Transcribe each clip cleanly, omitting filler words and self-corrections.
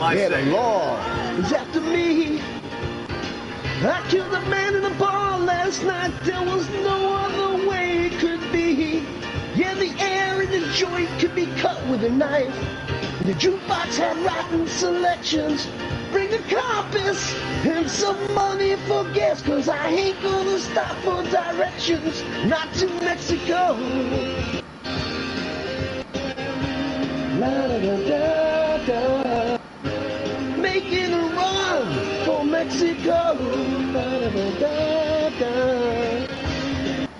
I Yeah, say? the law is after me. I killed a man in a bar last night. There was no other way it could be. Yeah, the air in the joint could be cut with a knife. The jukebox had rotten selections. Bring the compass and some money for gas, 'cause I ain't gonna stop for directions. Not to Mexico. La da da da da. Making a run for Mexico. La da da da da.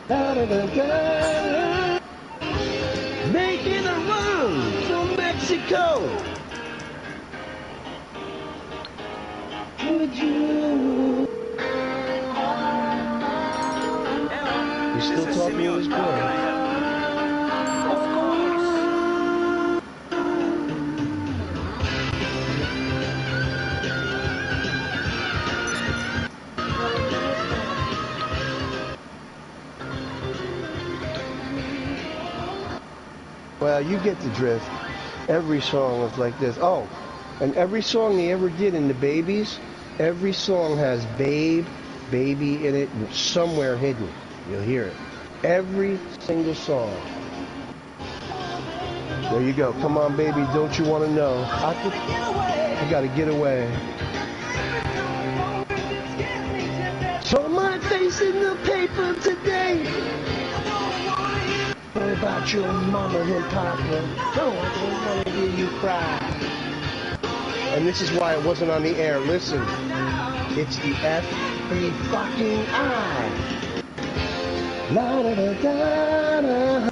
La da da da. Making a run for Mexico. Would you? You still talking to this girl? Well, you get the drift. Every song is like this. Oh, and every song they ever did in the Babies, every song has baby in it somewhere hidden. You'll hear it. Every single song. There you go. Come on, baby. Don't you want to know? I gotta get away. Saw my face in the paper today. About your mama and papa. No, I don't want to hear you cry. And this is why it wasn't on the air. Listen, it's the F-A-fucking-I. La da da da da.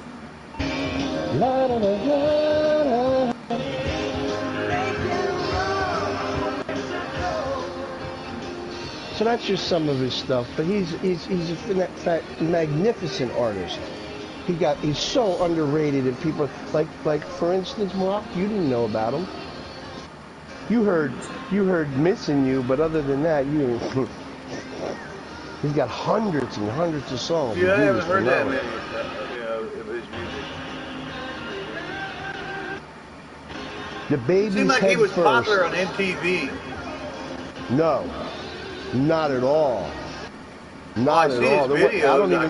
La da da da da. So that's just some of his stuff, but he's a magnificent artist. He's so underrated, and people like for instance, Mark, you didn't know about him. You heard Missing You, but other than that, he's got hundreds and hundreds of songs. Yeah, I haven't heard that many, of his music. The Babies seemed like Head he was First. popular on MTV. No, not at all. Not at all. His videos, I don't even.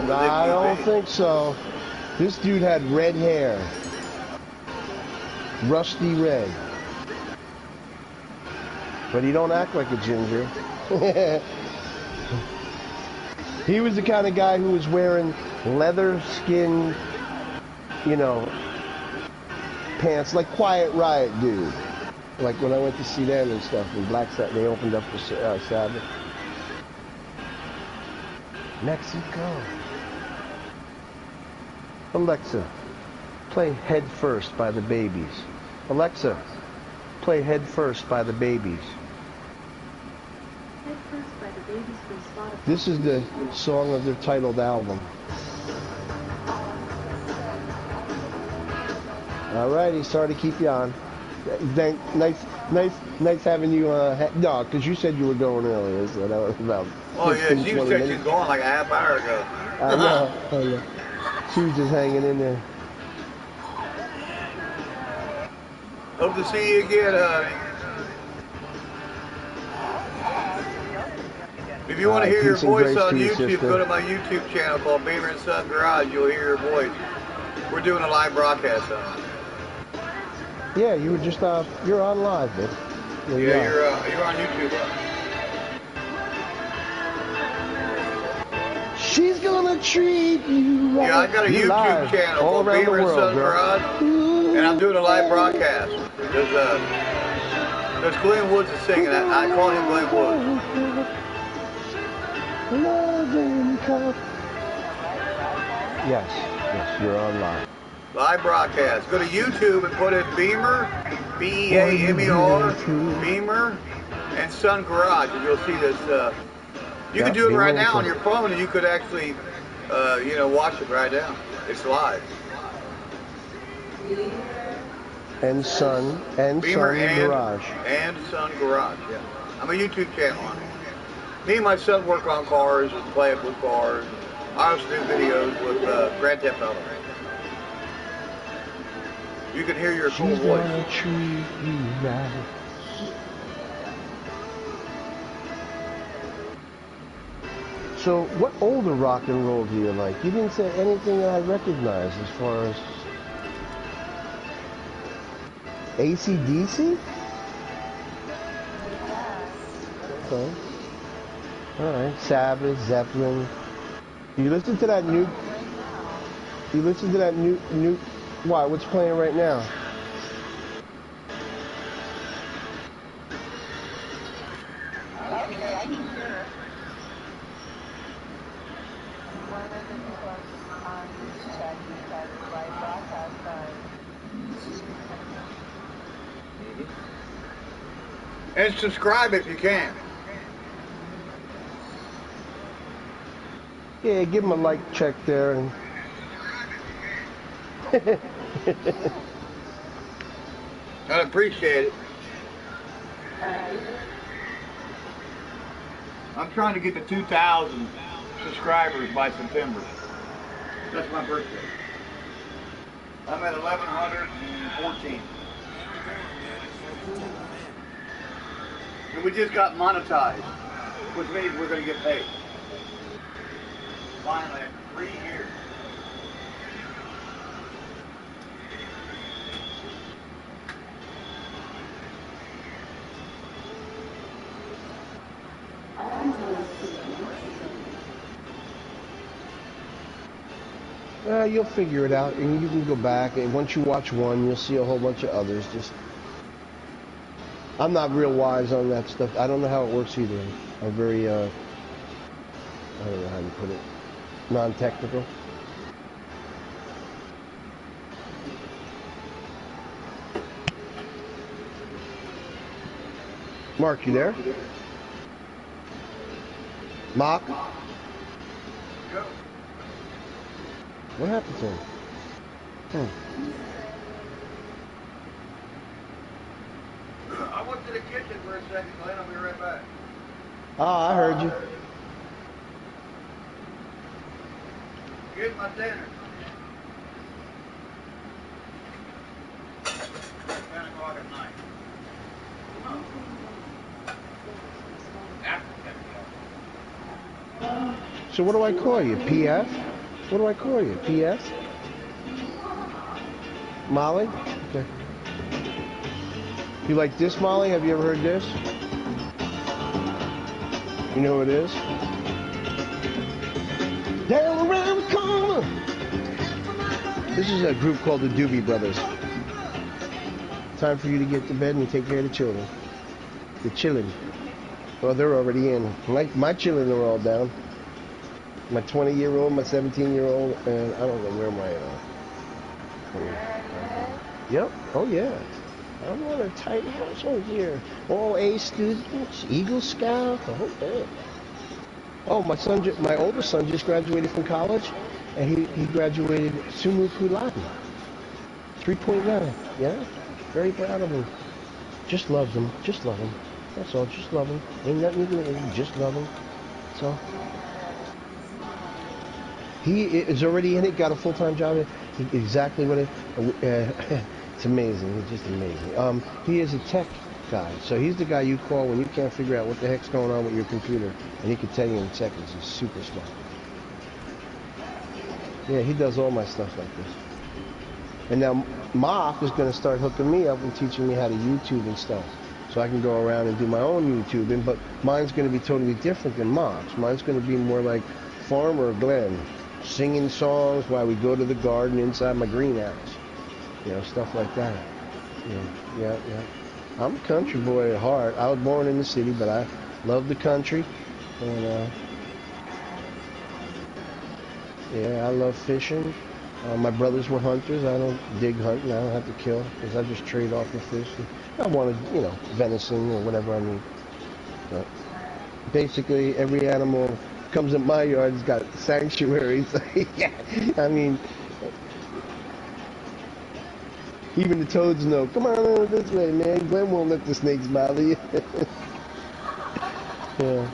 I don't think so. This dude had red hair, rusty red, but he don't act like a ginger. He was the kind of guy who was wearing leather skin, pants, like Quiet Riot dude. Like when I went to see them and stuff in Black Sabbath, they opened up for Sabbath. Mexico. Alexa, play Head First by the Babies. Alexa, play Head First by the Babies. Head First by the Babies from Spotify. This is the song of their titled album. Alrighty, sorry to keep you on. Nice having you. No, because you said you were going earlier, so that was about. Oh yeah, she was actually going like a half hour ago. I know. She was just hanging in there. Hope to see you again, honey. If you want to hear your voice on YouTube, go to my YouTube channel called Beamer and Son Garage. You'll hear your voice. We're doing a live broadcast on it. Yeah, you were just you're on live, man. Yeah, you're on YouTube. She's gonna treat you right. Yeah, I got a YouTube channel called Beamer and Son Garage, and I'm doing a live broadcast. There's Glenn Woods is singing. I call him Glenn Woods. Yes, you're on live. Live broadcast. Go to YouTube and put in Beamer, B-E-A-M-E-R, Beamer, and Son Garage, and you'll see this. You can do it right now on your phone, and you could actually, watch it right now. It's live. And Son, and Beamer Son Garage. And Son Garage, yeah. I'm a YouTube channel on it. Me and my son work on cars and play with cars. I also do videos with Grand Theft Auto. You can hear your cool voice. Treat you right. So, what older rock and roll do you like? You didn't say anything that I recognize as far as AC/DC? Okay. Alright. Sabbath, Zeppelin. You listen to that new... You listen to that new... Why? What's playing right now? Okay, I can hear. One of the requests on this chat is that the live broadcast time. And subscribe if you can. Yeah, give him a like check there. And I'd appreciate it. I'm trying to get to 2,000 subscribers by September. That's my birthday. I'm at 1,114. And we just got monetized, which means we're going to get paid. Finally, after 3 years. you'll figure it out, and you can go back, and once you watch one, you'll see a whole bunch of others. Just, I'm not real wise on that stuff. I don't know how it works either. I'm very, I don't know how you put it, non-technical. Mark, you there? Mark? What happened to him? I went to the kitchen for a second, Glenn. I'll be right back. Oh, I heard you. Here's my dinner. 10 o'clock at night. So what do I call you? PF? What do I call you? PF? Molly? Okay. You like this, Molly? Have you ever heard this? You know who it is? Down around the corner. This is a group called the Doobie Brothers. Time for you to get to bed and take care of the children. The children. Well, they're already in. My children are all down. My 20-year-old, my 17-year-old, and I don't know where my Yep. Oh, yeah. I'm on a tight household here. All A students, Eagle Scout, the whole thing. Oh, my oldest son just graduated from college, and he graduated summa cum laude. 3.9. Yeah. Very proud of him. Just loves him. Just love him. That's all. Just love him. Ain't nothing you can do. Just love him. So he is already in it. Got a full-time job. Exactly what it. It's amazing. It's just amazing. He is a tech guy. So he's the guy you call when you can't figure out what the heck's going on with your computer, and he can tell you in seconds. He's super smart. Yeah, he does all my stuff like this. And now Mark is going to start hooking me up and teaching me how to YouTube and stuff. So I can go around and do my own YouTubing, but mine's going to be totally different than Mark's. Mine's going to be more like Farmer Glenn, singing songs while we go to the garden inside my greenhouse. You know, stuff like that. Yeah. I'm a country boy at heart. I was born in the city, but I love the country. And, yeah, I love fishing. My brothers were hunters. I don't dig hunting. I don't have to kill because I just trade off the fish. I wanted, venison or whatever I need. But basically, every animal comes in my yard has got sanctuaries. Yeah, I mean, even the toads know. Come on over this way, man. Glenn won't let the snakes bother you. Yeah.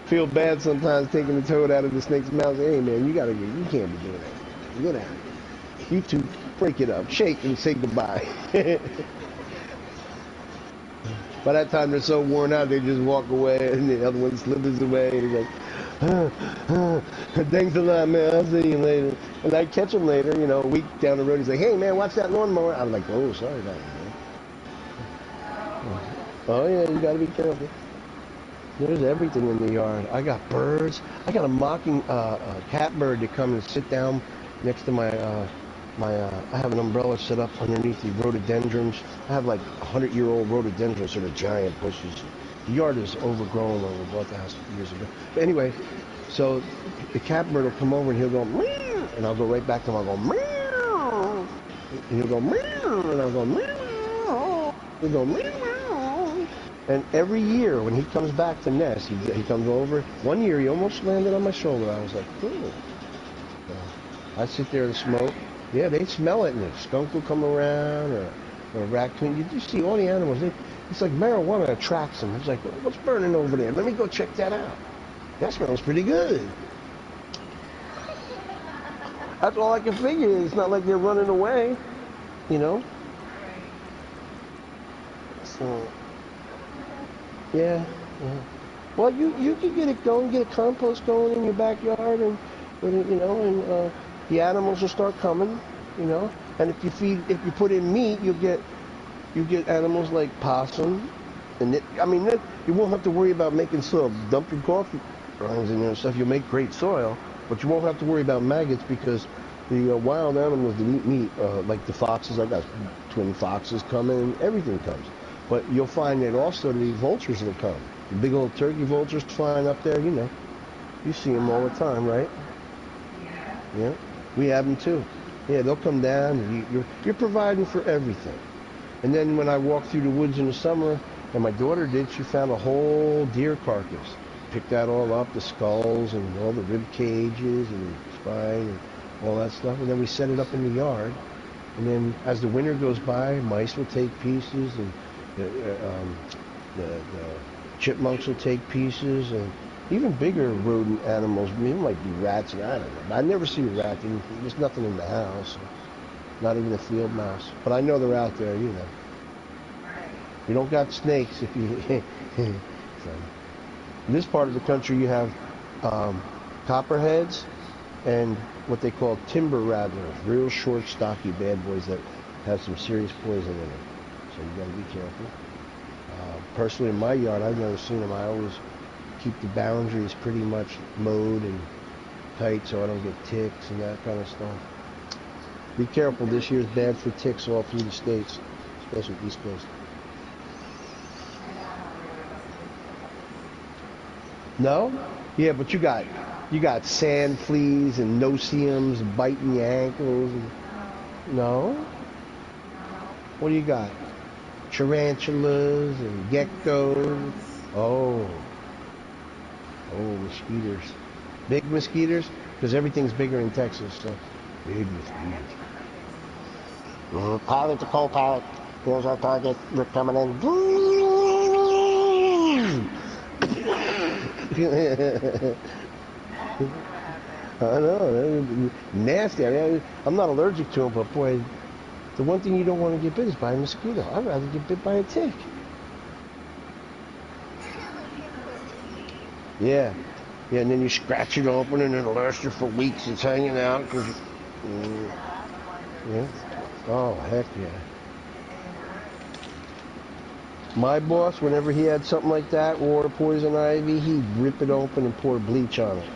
Feel bad sometimes taking the toad out of the snake's mouth. Hey, man, you can't be doing that. Get out of here. You two, break it up, shake, and say goodbye. By that time, they're so worn out, they just walk away, and the other one slithers away. And he's like, Thanks a lot, man. I'll see you later. And I catch him later, you know, a week down the road. He's like, hey, man, watch that lawnmower. I'm like, oh, sorry about it, man. Oh, yeah, you got to be careful. There's everything in the yard. I got birds. I got a mocking catbird to come and sit down next to my I have an umbrella set up underneath the rhododendrons. I have like 100-year-old rhododendrons, sort of giant bushes. The yard is overgrown when we bought the house years ago. But anyway, so the catbird will come over and he'll go meow, and I'll go right back to him. I'll go meow, and he'll go meow, and I'll go meow. He'll go meow. And every year when he comes back to nest, he comes over. One year he almost landed on my shoulder. I was like, cool. I sit there and smoke. Yeah, they smell it, and a skunk will come around, or a raccoon. You just see all the animals. It's like marijuana attracts them. It's like, what's burning over there? Let me go check that out. That smells pretty good. That's all I can figure. It's not like they're running away, you know? So, yeah. Well, you can get it going, get a compost going in your backyard, and you know, and the animals will start coming, you know. And if you put in meat, you get animals like possum, and you won't have to worry about making soil. Dump your coffee grounds in there and stuff. You'll make great soil, but you won't have to worry about maggots because the wild animals that eat meat, like the foxes, I got twin foxes coming, everything comes. But you'll find that also the vultures will come. The big old turkey vultures flying up there, you know. You see them all the time, right? Yeah. We have them too. Yeah, they'll come down. And you're providing for everything. And then when I walk through the woods in the summer, and my daughter did, she found a whole deer carcass. Picked that all up, the skulls and all the rib cages and the spine and all that stuff. And then we set it up in the yard. And then as the winter goes by, mice will take pieces, and the chipmunks will take pieces, and even bigger rodent animals. I mean, it might be rats, and I don't know. I never see a rat. There's nothing in the house, not even a field mouse. But I know they're out there, you know. You don't got snakes if you. So, in this part of the country, you have copperheads and what they call timber rattlers, real short, stocky bad boys that have some serious poison in them. So you got to be careful. Personally, in my yard, I've never seen them. I always keep the boundaries pretty much mowed and tight so I don't get ticks and that kind of stuff. Be careful. This year's bad for ticks all through the states, especially East Coast. No? Yeah, but you got sand fleas and no-see-ums biting your ankles. No? What do you got? Tarantulas and geckos. Oh. Oh, mosquitoes. Big mosquitoes? Because everything's bigger in Texas, so big mosquitoes. Pilot to co-pilot. Here's our target. We're coming in. I know. Nasty. I'm not allergic to them, but boy, the one thing you don't want to get bit is by a mosquito. I'd rather get bit by a tick. Yeah. Yeah, and then you scratch it open and it'll last you for weeks. It's hanging out because... yeah. Oh, heck yeah. My boss, whenever he had something like that, water poison ivy, he'd rip it open and pour bleach on it.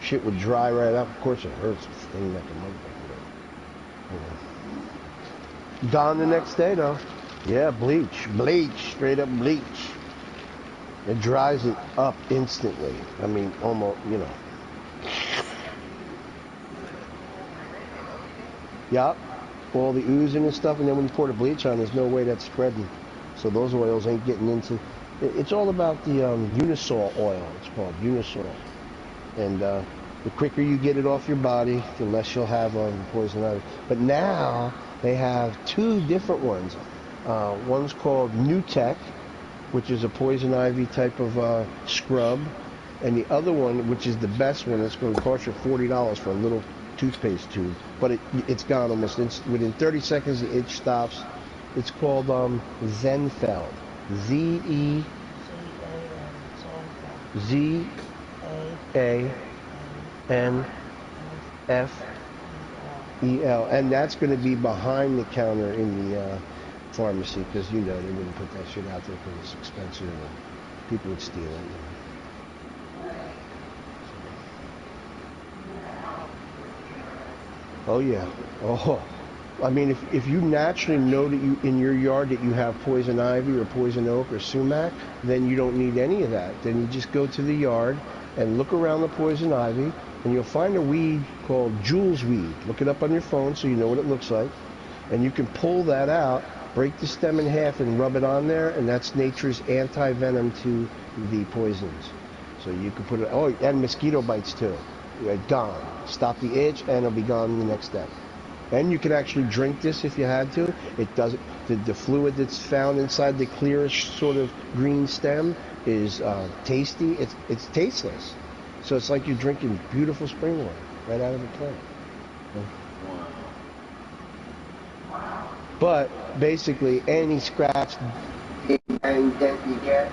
Shit would dry right up. Of course it hurts. It's stinging like a motherfucker. Gone the next day, though. Yeah, bleach. Bleach. Straight up bleach. It dries it up instantly. I mean, almost, you know. Yup. All the oozing and stuff, and then when you pour the bleach on, there's no way that's spreading. So those oils ain't getting into... It's all about the Unisol oil. It's called Unisol. And the quicker you get it off your body, the less you'll have poison ivy. But now they have two different ones. One's called New Tech, which is a poison ivy type of scrub. And the other one, which is the best one, it's going to cost you $40 for a little toothpaste tube. But it's gone almost within 30 seconds. The itch stops. It's called Zenfeld. Z-E-Z-A-N G-A-N-F-E-L. And that's going to be behind the counter in the pharmacy, because, you know, they wouldn't put that shit out there because it's expensive and people would steal it. You know. Oh, yeah. Oh. I mean, if you naturally know that you in your yard that you have poison ivy or poison oak or sumac, then you don't need any of that. Then you just go to the yard and look around the poison ivy, and you'll find a weed called Jules weed. Look it up on your phone so you know what it looks like. And you can pull that out, break the stem in half, and rub it on there, and that's nature's anti-venom to the poisons. So you can put it, oh, and mosquito bites too. Gone. Stop the itch, and it'll be gone the next day. And you can actually drink this if you had to. It doesn't. The fluid that's found inside the clearish sort of green stem is tasty. It's tasteless. So it's like you're drinking beautiful spring water right out of the plant. But basically, any scratch and dent you get,